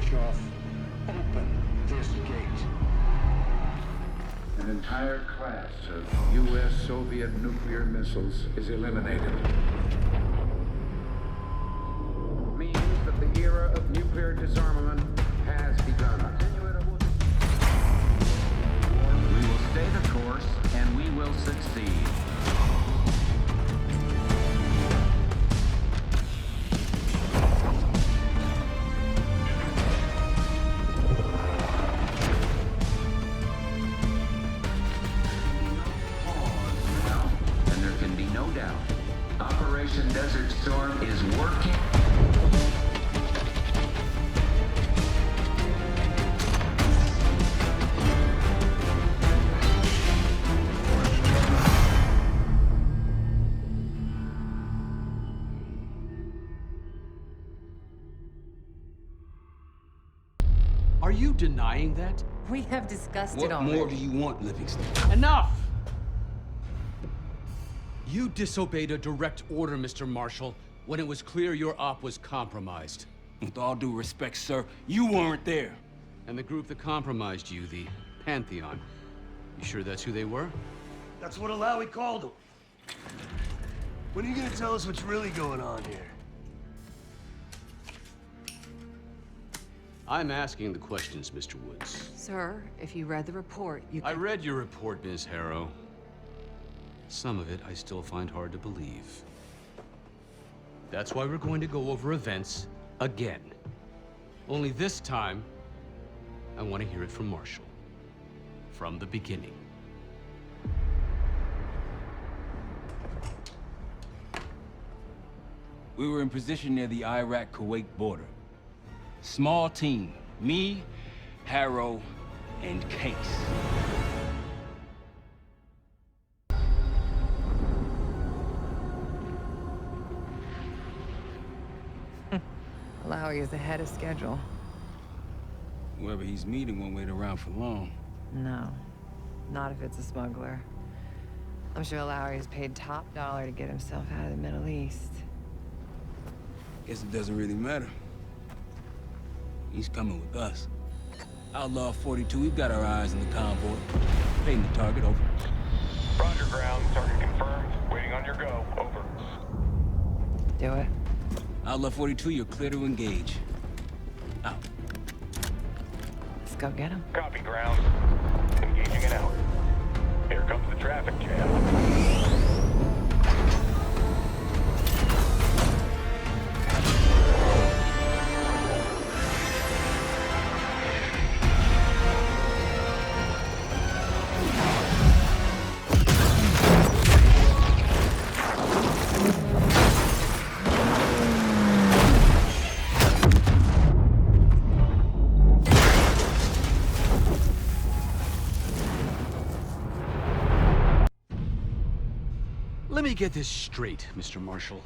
Khrushchev, open this gate. An entire class of U.S.-Soviet nuclear missiles is eliminated. Means that the era of nuclear disarmament has begun. We will stay the course, and we will succeed. Operation Desert Storm is working. Are you denying that? We have discussed it What already. more do you want, Livingston? Enough! You disobeyed a direct order, Mr. Marshall, when it was clear your op was compromised. With all due respect, sir, you weren't there. And the group that compromised you, the Pantheon, you sure that's who they were? That's what Alawi called them. When are you gonna tell us what's really going on here? I'm asking the questions, Mr. Woods. Sir, if you read the report, you I read your report, Ms. Harrow. Some of it I still find hard to believe. That's why we're going to go over events again. Only this time, I want to hear it from Marshall. From the beginning. We were in position near the Iraq-Kuwait border. Small team. Me, Harrow, and Case. Alawi is ahead of schedule. Whoever he's meeting won't wait around for long. No, not if it's a smuggler. I'm sure Alawi is paid top dollar to get himself out of the Middle East. Guess it doesn't really matter. He's coming with us. Outlaw 42, we've got our eyes on the convoy. Painting the target, over. Roger, ground. Target confirmed. Waiting on your go. Over. Do it. Outlaw 42, you're clear to engage. Out. Let's go get him. Copy, ground. Engaging and out. Here comes the traffic jam. Let me get this straight, Mr. Marshall.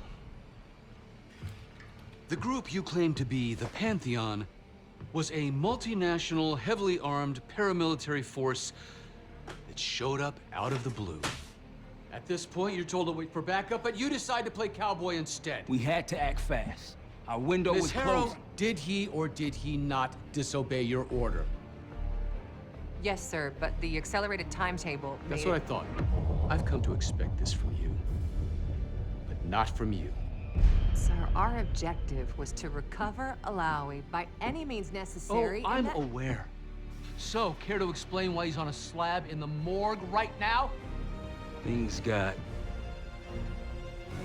The group you claim to be the Pantheon was a multinational, heavily armed paramilitary force that showed up out of the blue. At this point, you're told to wait for backup, but you decide to play cowboy instead. We had to act fast. Our window was Ms. Harrow, closing. did he or did he not disobey your order? Yes, sir, but the accelerated timetable That's made what I thought. I've come to expect this from you, but not from you. Sir, our objective was to recover Alawi by any means necessary. Oh, and I'm that- aware. So, care to explain why he's on a slab in the morgue right now? Things got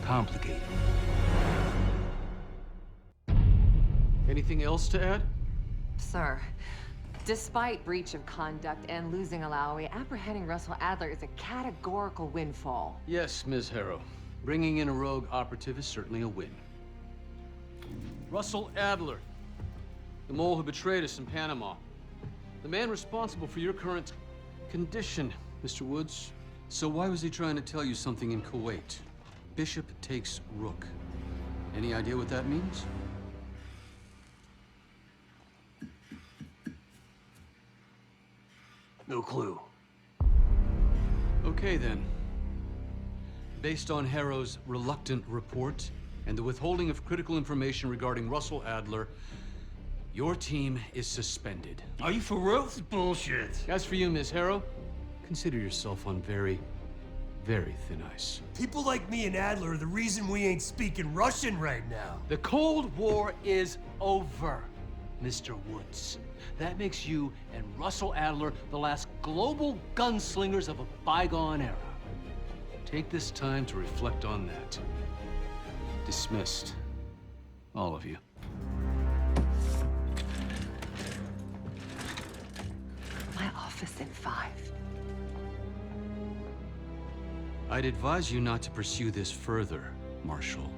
complicated. Anything else to add? Sir, despite breach of conduct and losing Alawi, apprehending Russell Adler is a categorical windfall. Yes, Ms. Harrow. Bringing in a rogue operative is certainly a win. Russell Adler, the mole who betrayed us in Panama. The man responsible for your current condition, Mr. Woods. So why was he trying to tell you something in Kuwait? Bishop takes Rook. Any idea what that means? No clue. Okay, then. Based on Harrow's reluctant report and the withholding of critical information regarding Russell Adler, Your team is suspended. Are you for real? It's bullshit. As for you, Miss Harrow, consider yourself on very, very thin ice. People like me and Adler are the reason we ain't speaking Russian right now. The Cold War is over, Mr. Woods. That makes you and Russell Adler the last global gunslingers of a bygone era. Take this time to reflect on that. Dismissed. All of you. My office in 5. I'd advise you not to pursue this further, Marshal.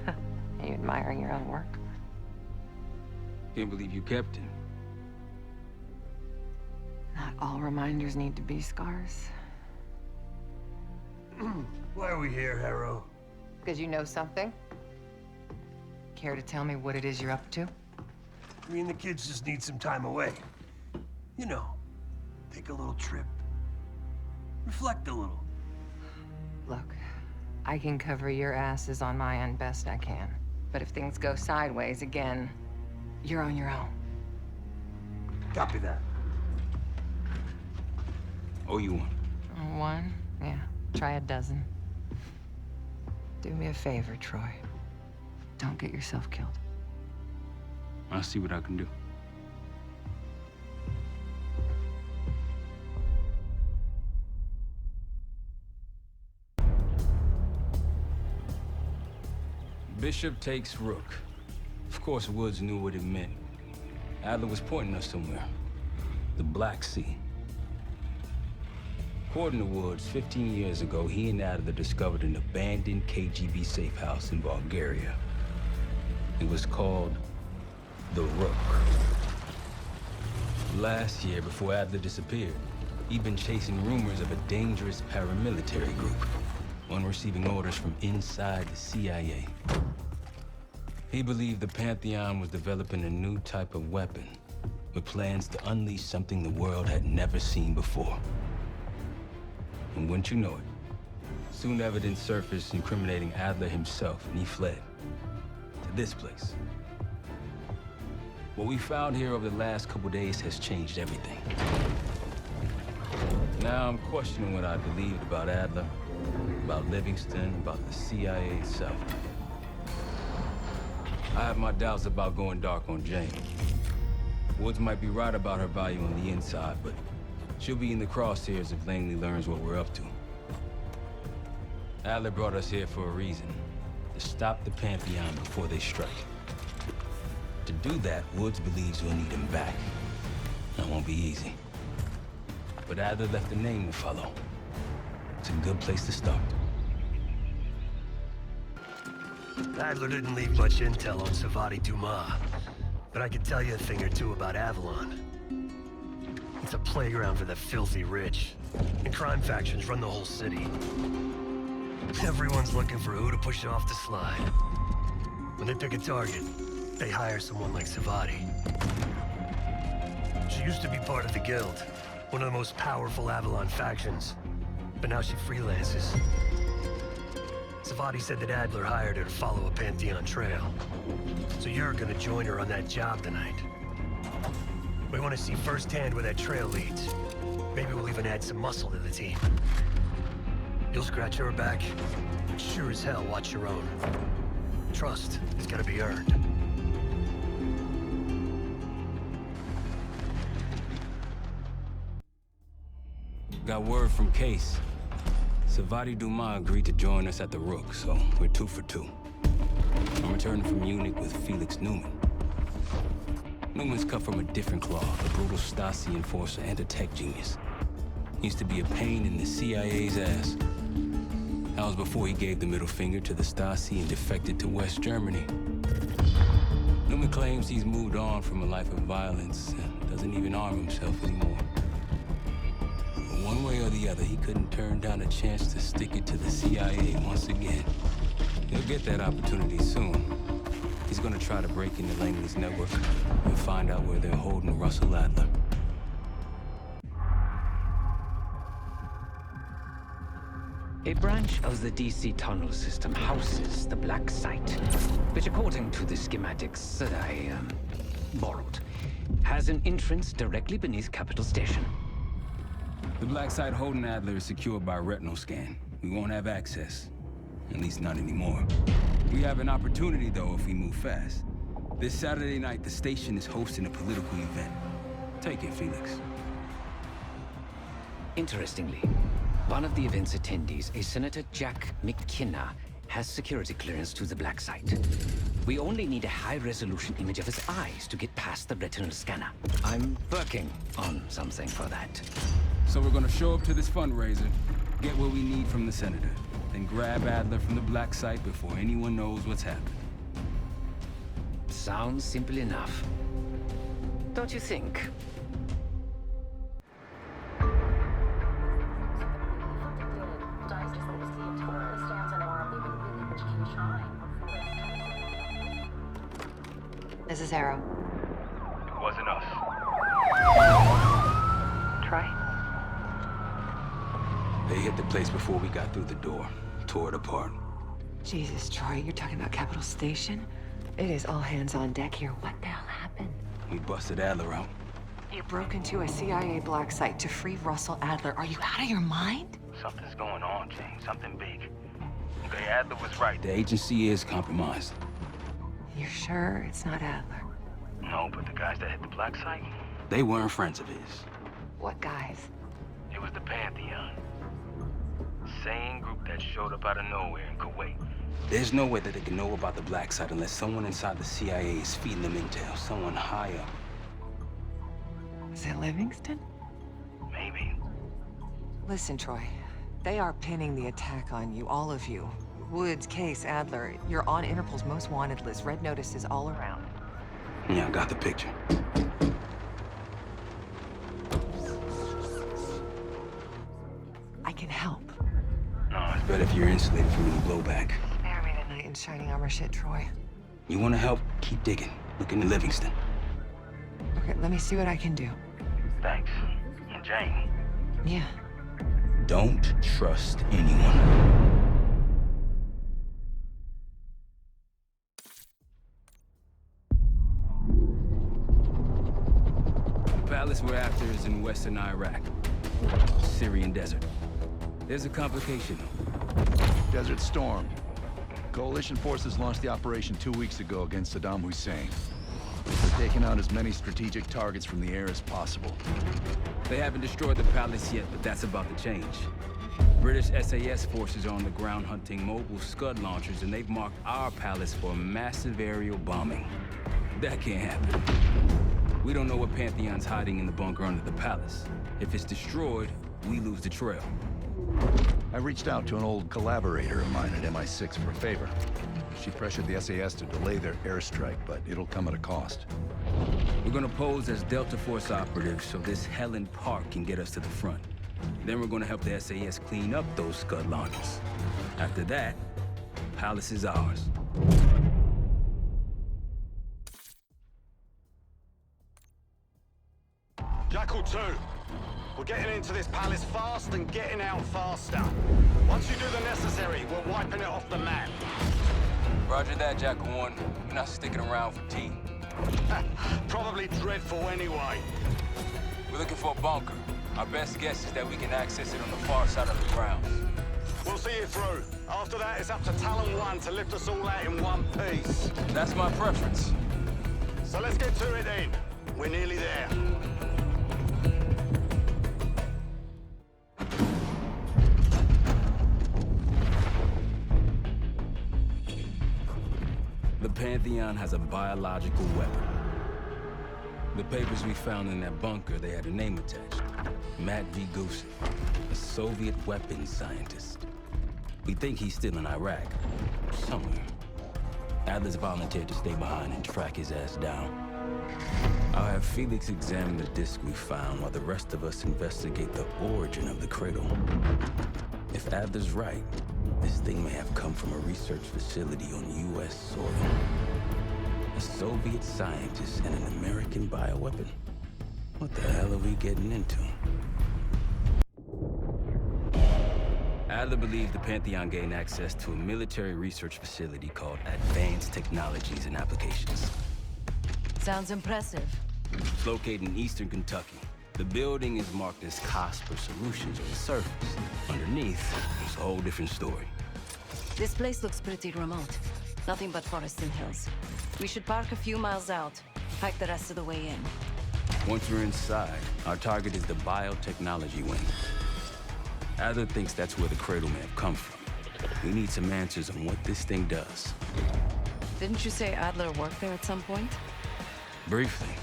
Are you admiring your own work? Can't believe you kept him. Not all reminders need to be scars. Why are we here, Harrow? Because you know something? Care to tell me what it is you're up to? Me and the kids just need some time away. You know, take a little trip. Reflect a little. Look, I can cover your asses on my end best I can. But if things go sideways again, you're on your own. Copy that. Oh, you one. One? Yeah. Try a dozen. Do me a favor, Troy. Don't get yourself killed. I'll see what I can do. Bishop takes Rook. Of course, Woods knew what it meant. Adler was pointing us somewhere. The Black Sea. According to Woods, 15 years ago, he and Adler discovered an abandoned KGB safe house in Bulgaria. It was called the Rook. Last year, before Adler disappeared, he'd been chasing rumors of a dangerous paramilitary group, one receiving orders from inside the CIA. He believed the Pantheon was developing a new type of weapon, with plans to unleash something the world had never seen before. And wouldn't you know it, soon evidence surfaced incriminating Adler himself, and he fled to this place. What we found here over the last couple days has changed everything. Now I'm questioning what I believed about Adler, about Livingston, about the CIA itself. I have my doubts about going dark on Jane. Woods might be right about her value on the inside, but she'll be in the crosshairs if Langley learns what we're up to. Adler brought us here for a reason, to stop the Pantheon before they strike. To do that, Woods believes we'll need him back. That won't be easy. But Adler left a name to follow. It's a good place to start. Adler didn't leave much intel on Savati Dumas, but I could tell you a thing or two about Avalon. It's a playground for the filthy rich, and crime factions run the whole city. Everyone's looking for who to push off the slide. When they pick a target, they hire someone like Savati. She used to be part of the Guild, one of the most powerful Avalon factions, but now she freelances. Savati said that Adler hired her to follow a Pantheon trail. So you're gonna join her on that job tonight. We want to see firsthand where that trail leads. Maybe we'll even add some muscle to the team. You'll scratch her back, but sure as hell watch your own. Trust has got to be earned. Got word from Case. Savati Dumas agreed to join us at the Rook, so we're 2 for 2. I'm returning from Munich with Felix Newman. Newman's cut from a different cloth, a brutal Stasi enforcer and a tech genius. He used to be a pain in the CIA's ass. That was before he gave the middle finger to the Stasi and defected to West Germany. Newman claims he's moved on from a life of violence and doesn't even arm himself anymore. But one way or the other, he couldn't turn down a chance to stick it to the CIA once again. He'll get that opportunity soon. He's gonna try to break into Langley's network and find out where they're holding Russell Adler. A branch of the DC tunnel system houses the Black Site, which according to the schematics that I borrowed, has an entrance directly beneath Capital Station. The Black Site holding Adler is secured by retinal scan. We won't have access. At least not anymore. We have an opportunity, though, if we move fast. This Saturday night, the station is hosting a political event. Take it, Felix. Interestingly, one of the event's attendees, a Senator Jack McKenna, has security clearance to the Black Site. We only need a high-resolution image of his eyes to get past the retinal scanner. I'm working on something for that. So we're gonna show up to this fundraiser, get what we need from the Senator, then grab Adler from the Black Site before anyone knows what's happened. Sounds simple enough. Don't you think? This is Arrow. It wasn't us. Troy? They hit the place before we got through the door, tore it apart. Jesus, Troy, you're talking about Capital Station? It is all hands on deck here. What the hell happened? We busted Adler out. You broke into a CIA Black Site to free Russell Adler. Are you out of your mind? Something's going on, James. Something big. Okay, Adler was right. The agency is compromised. You're sure it's not Adler? No, but the guys that hit the Black Site, They weren't friends of his. What guys? it was the Pantheon. Same group that showed up out of nowhere in Kuwait. There's no way that they can know about the Black Site unless someone inside the CIA is feeding them intel, someone high up. Is it Livingston? Maybe. Listen, Troy. They are pinning the attack on you, all of you. Woods, Case, Adler. You're on Interpol's most wanted list. Red notices all around. Yeah, I got the picture. I can help. No, it's better if you're insulated from any blowback. Spare me tonight in shining armor shit, Troy. You want to help? Keep digging. Look into Livingston. Okay, let me see what I can do. Thanks. And Jane. Yeah. Don't trust anyone. The palace we're after is in western Iraq. Syrian desert. There's a complication. Desert Storm. Coalition forces launched the operation 2 weeks ago against Saddam Hussein. They're taking out as many strategic targets from the air as possible. They haven't destroyed the palace yet, but that's about to change. British SAS forces are on the ground hunting mobile Scud launchers, and they've marked our palace for massive aerial bombing. That can't happen. We don't know what Pantheon's hiding in the bunker under the palace. If it's destroyed, we lose the trail. I reached out to an old collaborator of mine at MI6 for a favor. She pressured the SAS to delay their airstrike, but it'll come at a cost. We're gonna pose as Delta Force operatives so this Helen Park can get us to the front. Then we're gonna help the SAS clean up those Scud launchers. After that, the palace is ours. Jackal 2, we're getting into this palace fast and getting out faster. Once you do the necessary, we're wiping it off the map. Roger that, Jackal 1. We're not sticking around for tea. Probably dreadful anyway. We're looking for a bunker. Our best guess is that we can access it on the far side of the grounds. We'll see you through. After that, it's up to Talon 1 to lift us all out in one piece. That's my preference. So let's get to it then. We're nearly there. The Pantheon has a biological weapon. The papers we found in that bunker, they had a name attached. Matt V. Gusev, a Soviet weapons scientist. We think he's still in Iraq, somewhere. Adler's volunteered to stay behind and track his ass down. I'll have Felix examine the disc we found while the rest of us investigate the origin of the cradle. If If Adler's right, this thing may have come from a research facility on U.S. soil. A Soviet scientist and an American bioweapon. What the hell are we getting into? Adler believed the Pantheon gained access to a military research facility called Advanced Technologies and Applications. Sounds impressive. It's located in eastern Kentucky. The building is marked as Cosper Solutions on the surface. Underneath, it's a whole different story. This place looks pretty remote. Nothing but forests and hills. We should park a few miles out, hike the rest of the way in. Once we're inside, our target is the biotechnology wing. Adler thinks that's where the cradle may have come from. We need some answers on what this thing does. Didn't you say Adler worked there at some point? Briefly,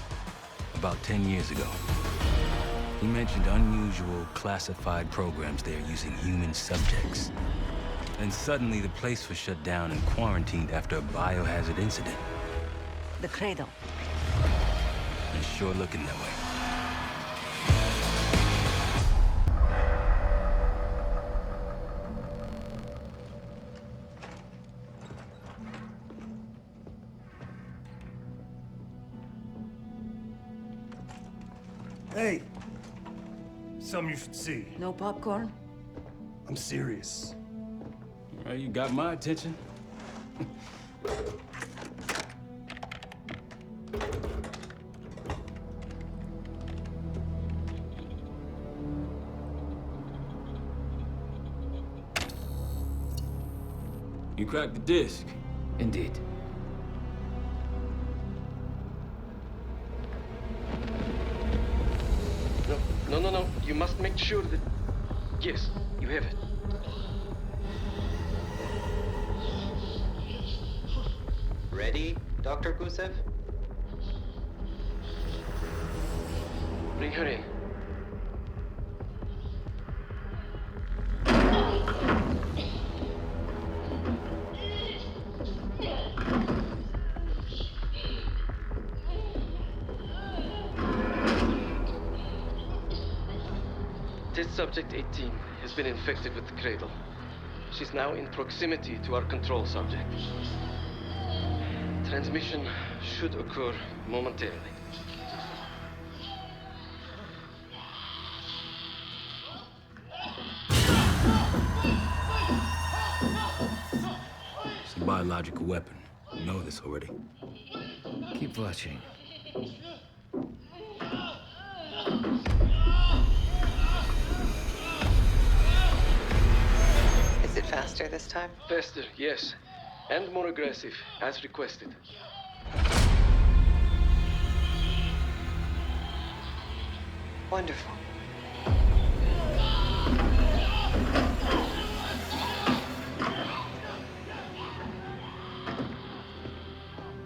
about 10 years ago. He mentioned unusual, classified programs there using human subjects. And suddenly the place was shut down and quarantined after a biohazard incident. The cradle. It's sure looking that way. Hey! Something you should see. No popcorn? I'm serious. Well, you got my attention. You cracked the disc. Indeed. No. You must make sure that... Yes, you have it. Ready, Dr. Gusev? Bring her in. Test subject 18 has been infected with the cradle. She's now in proximity to our control subject. Transmission should occur momentarily. It's a biological weapon. You know this already. Keep watching. Is it faster this time? Faster, yes. And more aggressive, as requested. Wonderful.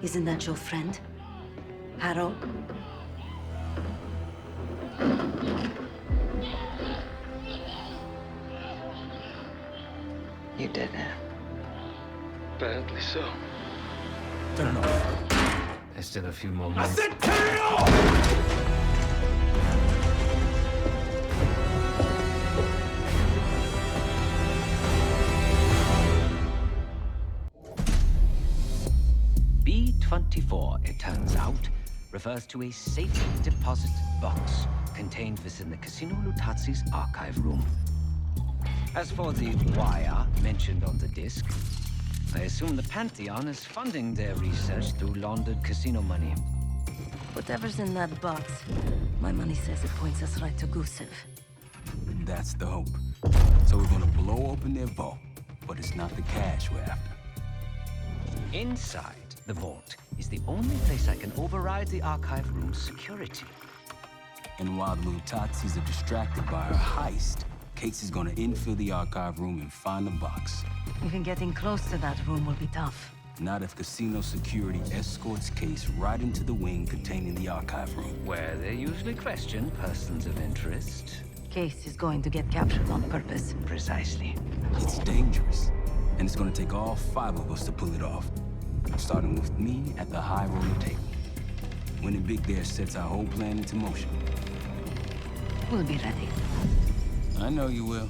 Isn't that your friend? Harrow? You did it. Apparently so. Turn it off. There's still a few more minutes. I said turn it off! B-24, it turns out, refers to a safe deposit box contained within the Casino Lutazi's archive room. As for the wire mentioned on the disc, I assume the Pantheon is funding their research through laundered casino money. Whatever's in that box, my money says it points us right to Gusev. That's the hope. So we're gonna blow open their vault, but it's not the cash we're after. Inside the vault is the only place I can override the archive room's security. And while the Lutazis are distracted by our heist, Casey's gonna infill the archive room and find the box. Even getting close to that room will be tough. Not if casino security escorts Case right into the wing containing the archive room. Where they usually question persons of interest. Case is going to get captured on purpose. Precisely. It's dangerous, and it's gonna take all 5 of us to pull it off. Starting with me at the high roller table. Winning big there sets our whole plan into motion. We'll be ready. I know you will.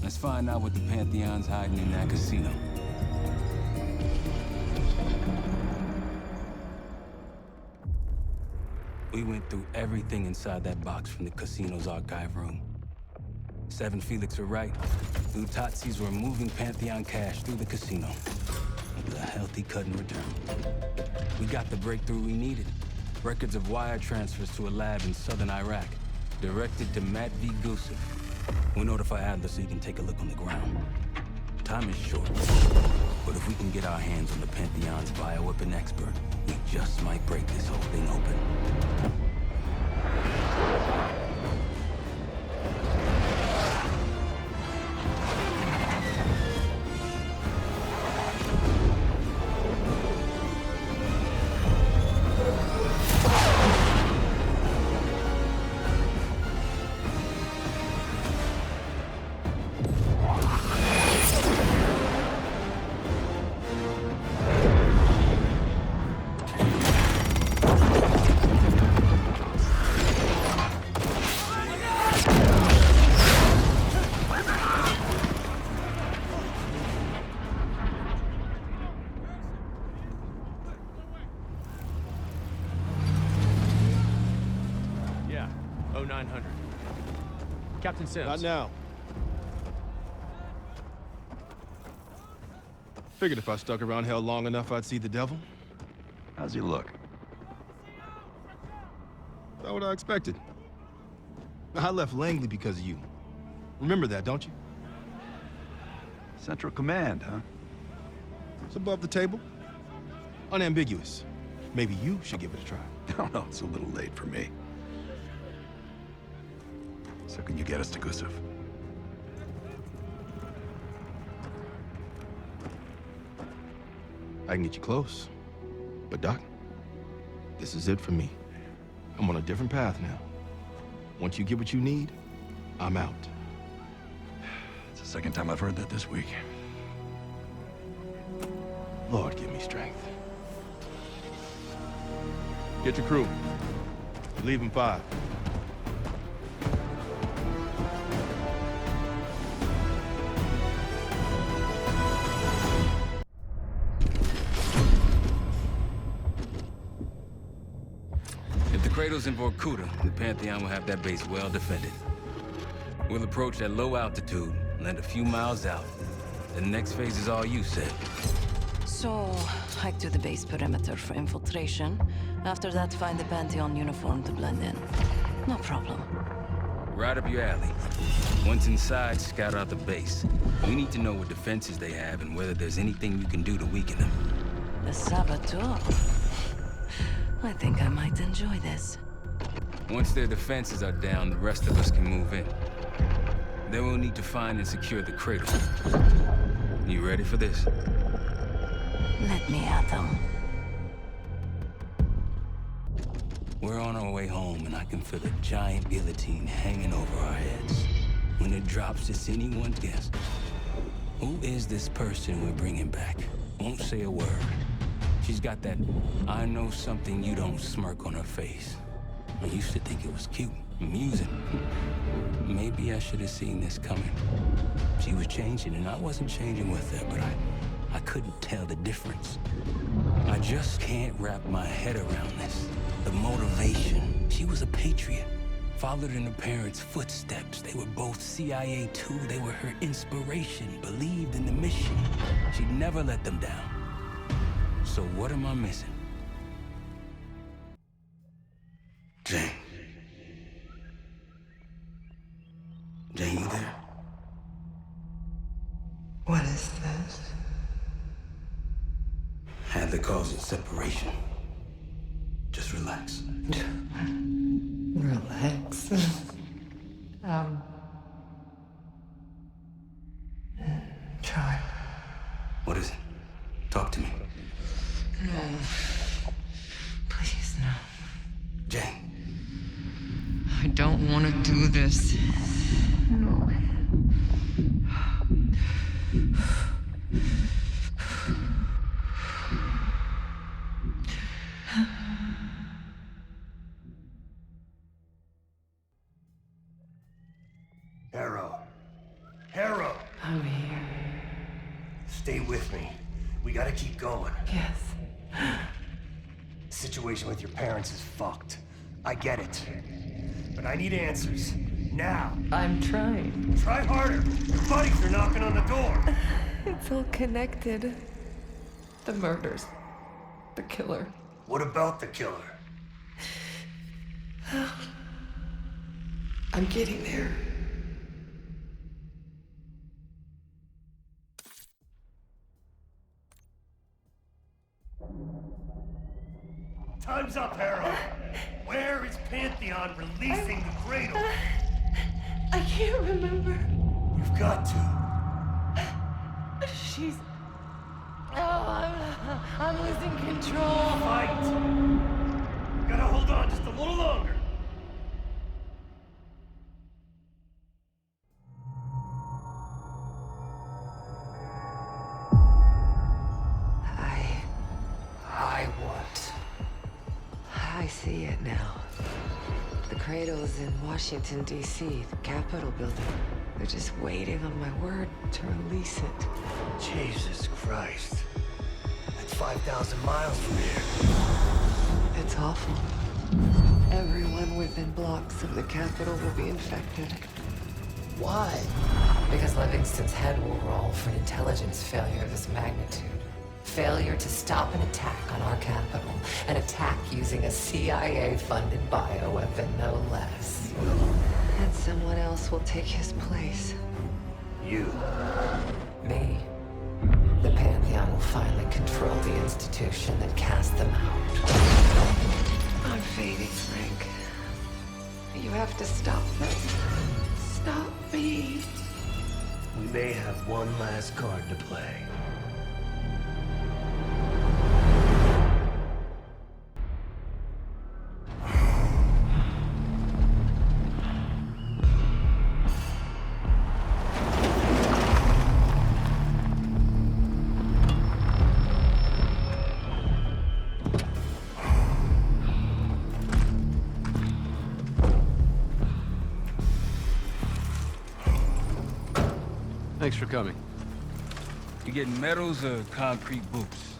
Let's find out what the Pantheon's hiding in that casino. We went through everything inside that box from the casino's archive room. 7 Felix were right. Utatzis were moving Pantheon cash through the casino. With a healthy cut in return. We got the breakthrough we needed. Records of wire transfers to a lab in southern Iraq. Directed to Matt V. Gusev. We'll notify Adler so he can take a look on the ground. Time is short. But if we can get our hands on the Pantheon's bioweapon expert, we just might break this whole thing open. Captain Sims. Not now. Figured if I stuck around hell long enough, I'd see the devil. How's he look? Not what I expected. I left Langley because of you. Remember that, don't you? Central Command, huh? It's above the table. Unambiguous. Maybe you should give it a try. Oh, no, it's a little late for me. So can you get us to Gusev? I can get you close. But Doc, this is it for me. I'm on a different path now. Once you get what you need, I'm out. It's the second time I've heard that this week. Lord, give me strength. Get your crew. Leave in 5. Kratos in Vorkuta, the Pantheon will have that base well defended. We'll approach at low altitude, land a few miles out. The next phase is all you said. So, hike to the base perimeter for infiltration. After that, find the Pantheon uniform to blend in. No problem. Right up your alley. Once inside, scout out the base. We need to know what defenses they have and whether there's anything you can do to weaken them. The saboteur. I think I might enjoy this. Once their defenses are down, the rest of us can move in. Then we'll need to find and secure the cradle. You ready for this? Let me at them. We're on our way home, and I can feel a giant guillotine hanging over our heads. When it drops, it's anyone's guess. Who is this person we're bringing back? Won't say a word. She's got that I know something you don't smirk on her face. I used to think it was cute, amusing. Maybe I should have seen this coming. She was changing, and I wasn't changing with her, but I couldn't tell the difference. I just can't wrap my head around this. The motivation. She was a patriot. Followed in her parents' footsteps. They were both CIA too. They were her inspiration. Believed in the mission. She'd never let them down. So what am I missing? Jane. Jane, you there? What is this? Had the cause of separation. Just relax. Relax. Try. What is it? Talk to me. No. Please, no. Jane. I don't want to do this. No. Arrow. Harrow! I'm here. Stay with me. We gotta keep going. Yes. The situation with your parents is fucked. I get it. But I need answers. Now. I'm trying. Try harder. Your buddies are knocking on the door. It's all connected. The murders. The killer. What about the killer? I'm getting there. Time's up, Harrow. Where is Pantheon releasing the cradle? I can't remember. You've got to. She's... Oh, I'm losing control. Fight! You gotta hold on just a little longer. I see it now. The cradle's in Washington, D.C., the Capitol building. They're just waiting on my word to release it. Jesus Christ. That's 5,000 miles from here. It's awful. Everyone within blocks of the Capitol will be infected. Why? Because Livingston's head will roll for an intelligence failure of this magnitude. Failure to stop an attack on our capital. An attack using a CIA-funded bioweapon, no less. And someone else will take his place. You. Me. The Pantheon will finally control the institution that cast them out. I'm fading, Frank. You have to stop them. Stop me. We may have one last card to play. Thanks for coming. You getting medals or concrete boots?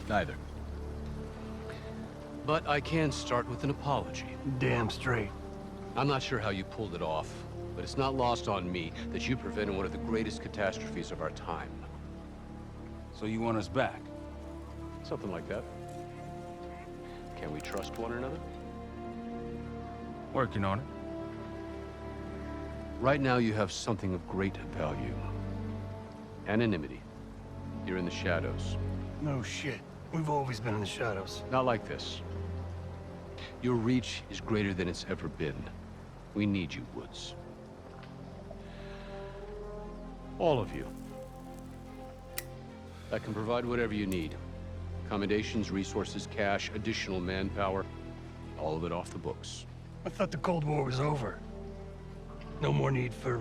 Neither. But I can start with an apology. Damn straight. I'm not sure how you pulled it off, but it's not lost on me that you prevented one of the greatest catastrophes of our time. So you want us back? Something like that. Can we trust one another? Working on it. Right now you have something of great value. Anonymity. You're in the shadows. No shit. We've always been in the shadows. Not like this. Your reach is greater than it's ever been. We need you, Woods. All of you. I can provide whatever you need. Accommodations, resources, cash, additional manpower. All of it off the books. I thought the Cold War was over. No more need for,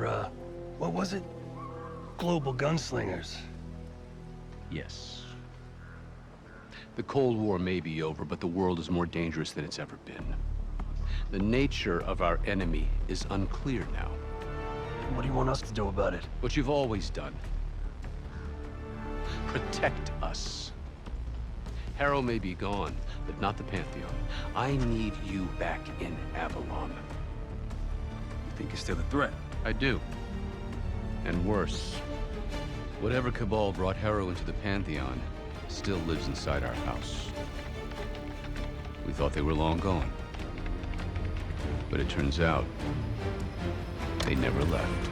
what was it? Global gunslingers. Yes. The Cold War may be over, but the world is more dangerous than it's ever been. The nature of our enemy is unclear now. What do you want us to do about it? What you've always done. Protect us. Harrow may be gone, but not the Pantheon. I need you back in Avalon. You think it's still a threat? I do. And worse. Whatever cabal brought Harrow into the Pantheon still lives inside our house. We thought they were long gone. But it turns out, they never left.